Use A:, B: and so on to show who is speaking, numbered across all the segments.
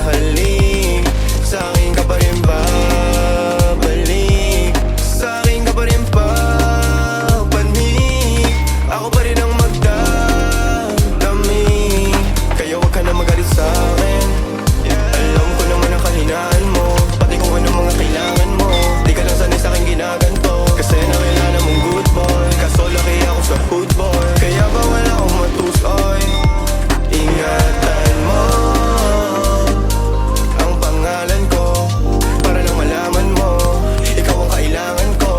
A: hahalik, sa'kin ka pa rin babalik, sa'kin ka pa rin papanik, ako pa rin ang magdadamig. Kaya wag ka na magalit sa'kin, alam ko naman ang kahinaan mo, pati kung ano mga kailangan mo. Di ka lang sanay sa'king ginaganto, kasi nakilala mong good boy, kaso laki ako sa hood boy. Kaya bawal akong matusoy, ingatan mo ang pangalan ko, para lang malaman mo, ikaw ang kailangan ko.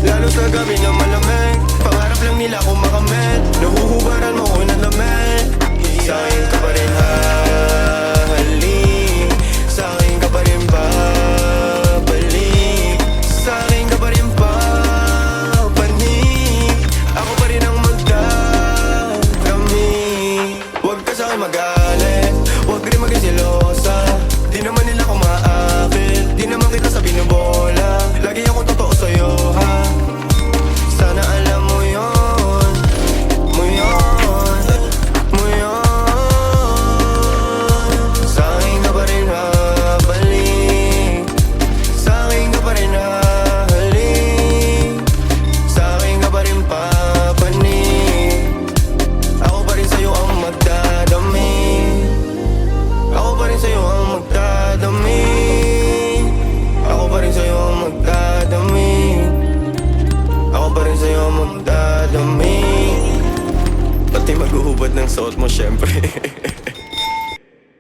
A: Lalo sa gabi na malamig, pangarap lang nila kung makamit, nahuhubaran mo ko ng lamig. Sa'kin ka pa rin hahalik, sa'kin ka pa rin babalik, sa'kin ka pa rin papanik, ako pa rin ang magdadamig. Huwag ka sa'kin magalit, huwag rin maging selosa, di naman nila ko maakit, di naman kita sa binubola, lagi ako totoo sa'yo ha. Sana alam mo yun, mo yun, mo yun. Sa'kin ka pa rin babalik, sa'kin ka pa rin hahalik, sa'kin ka pa rin papanik, ako pa rin sa'yo ang magdadamig, ako pa rin sa'yo ang magdadamig, ako pa rin sa'yo ang magdadamig, ako pa rin sa'yo ang magdadamig. Pati maghuhubad ng suot mo syempre.